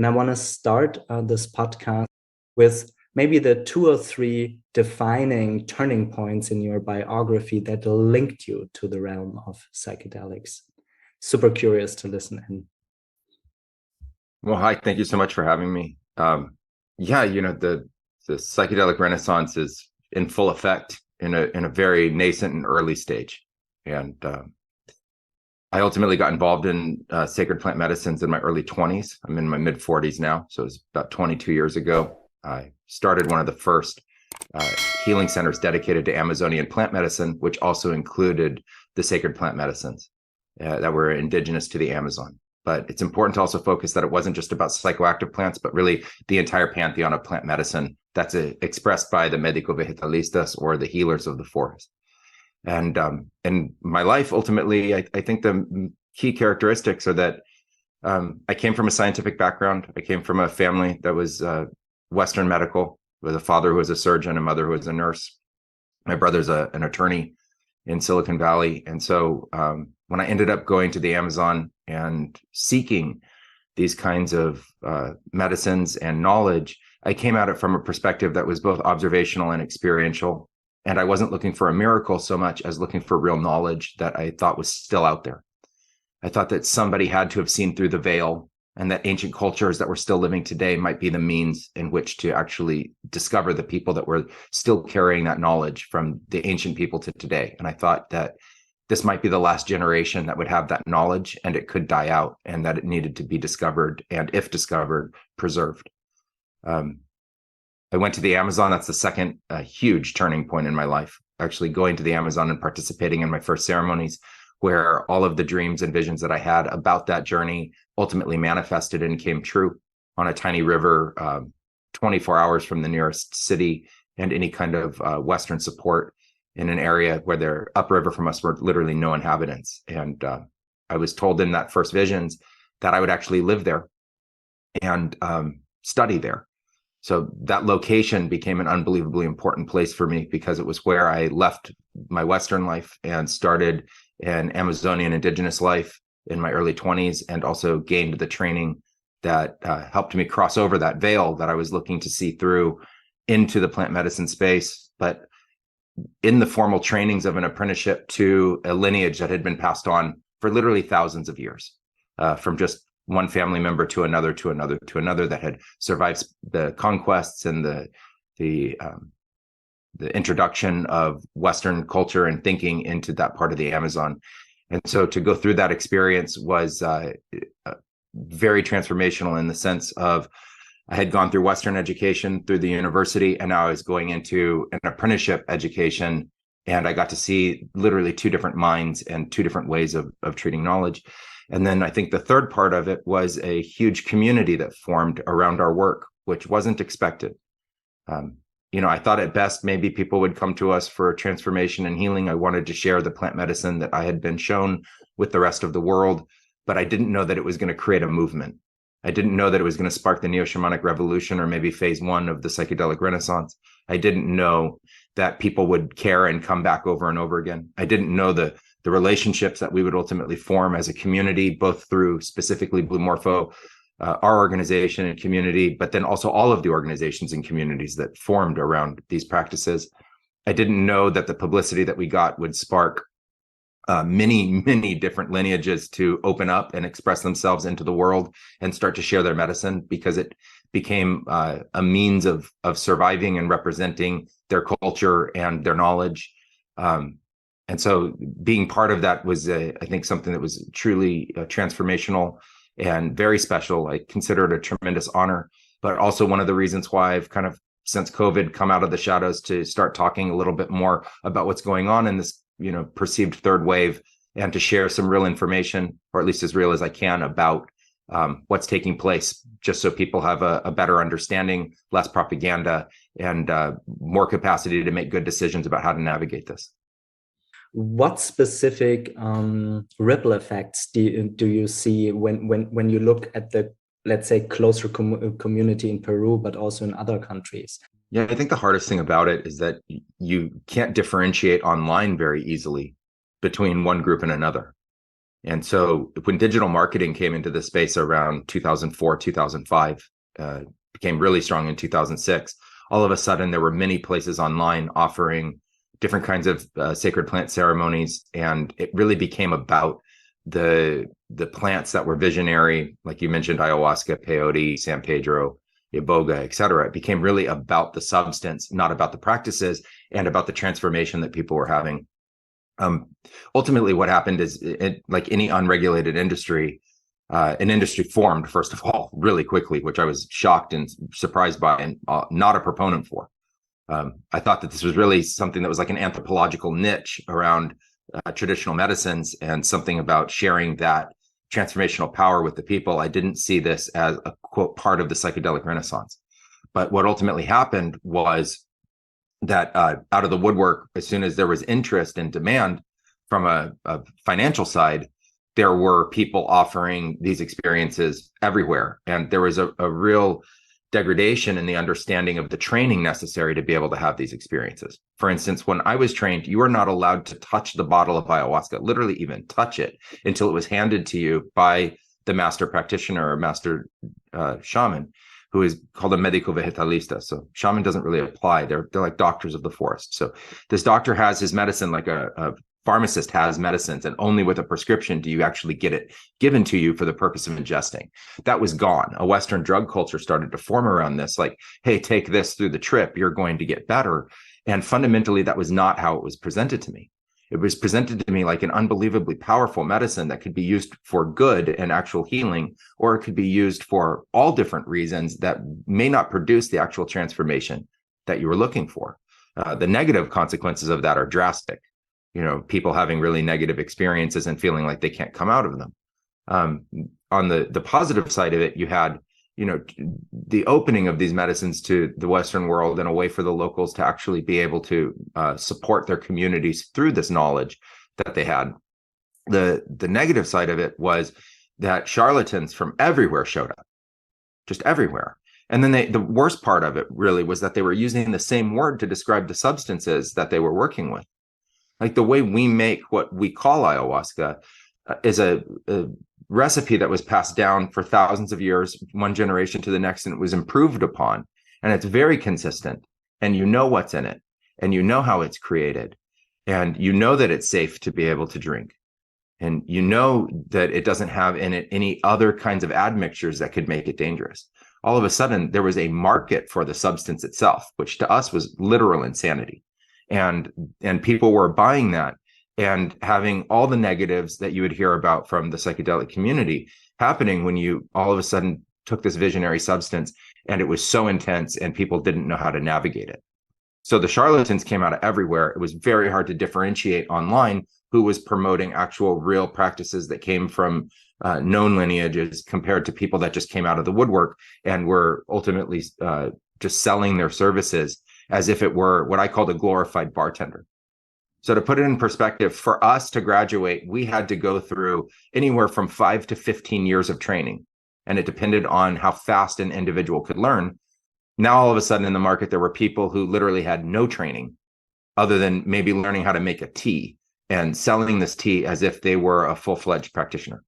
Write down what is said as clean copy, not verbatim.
And I want to start this podcast with maybe the 2 or 3 defining turning points in your biography that linked you to the realm of psychedelics. Super curious to listen in. Well, hi, thank you so much for having me. Yeah, the psychedelic renaissance is in full effect in a very nascent and early stage. And I ultimately got involved in sacred plant medicines in my early 20s. I'm in my mid 40s now, so it was about 22 years ago. I started one of the first healing centers dedicated to Amazonian plant medicine, which also included the sacred plant medicines that were indigenous to the Amazon. But it's important to also focus that it wasn't just about psychoactive plants, but really the entire pantheon of plant medicine that's expressed by the medico-vegetalistas, or the healers of the forest. And in my life, ultimately, I think the key characteristics are that I came from a scientific background. I came from a family that was Western medical, with a father who was a surgeon, a mother who was a nurse. My brother's an attorney in Silicon Valley. And so when I ended up going to the Amazon and seeking these kinds of medicines and knowledge, I came at it from a perspective that was both observational and experiential. And I wasn't looking for a miracle so much as looking for real knowledge that I thought was still out there. I thought that somebody had to have seen through the veil, and that ancient cultures that were still living today might be the means in which to actually discover the people that were still carrying that knowledge from the ancient people to today. And I thought that this might be the last generation that would have that knowledge, and it could die out, and that it needed to be discovered, and if discovered, preserved. I went to the Amazon. That's the second huge turning point in my life, actually going to the Amazon and participating in my first ceremonies, where all of the dreams and visions that I had about that journey ultimately manifested and came true on a tiny river, 24 hours from the nearest city and any kind of Western support, in an area where there upriver from us were literally no inhabitants. And I was told in that first visions that I would actually live there and study there. So that location became an unbelievably important place for me, because it was where I left my Western life and started an Amazonian indigenous life in my early 20s, and also gained the training that helped me cross over that veil that I was looking to see through into the plant medicine space, but in the formal trainings of an apprenticeship to a lineage that had been passed on for literally thousands of years, from just one family member to another, to another, to another, that had survived the conquests and the introduction of Western culture and thinking into that part of the Amazon. And so to go through that experience was very transformational, in the sense of I had gone through Western education through the university, and now I was going into an apprenticeship education, and I got to see literally 2 different minds and 2 different ways of treating knowledge. And then I think the third part of it was a huge community that formed around our work, which wasn't expected. I thought at best maybe people would come to us for transformation and healing. I wanted to share the plant medicine that I had been shown with the rest of the world, but I didn't know that it was going to create a movement. I didn't know that it was going to spark the neo-shamanic revolution, or maybe phase 1 of the psychedelic renaissance. I didn't know that people would care and come back over and over again. I didn't know the relationships that we would ultimately form as a community, both through specifically Blue Morpho, our organization and community, but then also all of the organizations and communities that formed around these practices. I didn't know that the publicity that we got would spark many different lineages to open up and express themselves into the world and start to share their medicine, because it became a means of surviving and representing their culture and their knowledge. And so being part of that was, I think, something that was truly transformational and very special. I consider it a tremendous honor, but also one of the reasons why I've kind of, since COVID, come out of the shadows to start talking a little bit more about what's going on in this, perceived third wave, and to share some real information, or at least as real as I can, about what's taking place, just so people have a better understanding, less propaganda, and more capacity to make good decisions about how to navigate this. What specific ripple effects do you see when you look at the, let's say, closer community in Peru, but also in other countries? Yeah, I think the hardest thing about it is that you can't differentiate online very easily between one group and another. And so when digital marketing came into the space around 2004, 2005, became really strong in 2006, all of a sudden there were many places online offering different kinds of sacred plant ceremonies. And it really became about the plants that were visionary, like you mentioned, ayahuasca, peyote, San Pedro, iboga, et cetera. It became really about the substance, not about the practices, and about the transformation that people were having. Ultimately, what happened is, like any unregulated industry, an industry formed, first of all, really quickly, which I was shocked and surprised by, and not a proponent for. I thought that this was really something that was like an anthropological niche around traditional medicines and something about sharing that transformational power with the people. I didn't see this as a, quote, part of the psychedelic renaissance. But what ultimately happened was that out of the woodwork, as soon as there was interest and demand from a financial side, there were people offering these experiences everywhere. And there was a real degradation in the understanding of the training necessary to be able to have these experiences. For instance, when I was trained, you were not allowed to touch the bottle of ayahuasca, literally even touch it, until it was handed to you by the master practitioner or master shaman, who is called a medico vegetalista. So shaman doesn't really apply. They're like doctors of the forest. So this doctor has his medicine like a pharmacist has medicines, and only with a prescription do you actually get it given to you for the purpose of ingesting. That was gone. A Western drug culture started to form around this, like, hey, take this through the trip, you're going to get better. And fundamentally, that was not how it was presented to me. It was presented to me like an unbelievably powerful medicine that could be used for good and actual healing, or it could be used for all different reasons that may not produce the actual transformation that you were looking for. The negative consequences of that are drastic. People having really negative experiences and feeling like they can't come out of them. On the positive side of it, you had, the opening of these medicines to the Western world and a way for the locals to actually be able to support their communities through this knowledge that they had. The negative side of it was that charlatans from everywhere showed up, just everywhere. And then the worst part of it really was that they were using the same word to describe the substances that they were working with. Like the way we make what we call ayahuasca is a recipe that was passed down for thousands of years, one generation to the next, and it was improved upon. And it's very consistent. And you know what's in it. And you know how it's created. And you know that it's safe to be able to drink. And you know that it doesn't have in it any other kinds of admixtures that could make it dangerous. All of a sudden, there was a market for the substance itself, which to us was literal insanity. And people were buying that and having all the negatives that you would hear about from the psychedelic community happening when you all of a sudden took this visionary substance and it was so intense and people didn't know how to navigate it. So the charlatans came out of everywhere. It was very hard to differentiate online who was promoting actual real practices that came from known lineages compared to people that just came out of the woodwork and were ultimately just selling their services as if it were what I called a glorified bartender. So to put it in perspective, for us to graduate, we had to go through anywhere from 5 to 15 years of training. And it depended on how fast an individual could learn. Now, all of a sudden in the market, there were people who literally had no training other than maybe learning how to make a tea and selling this tea as if they were a full-fledged practitioner.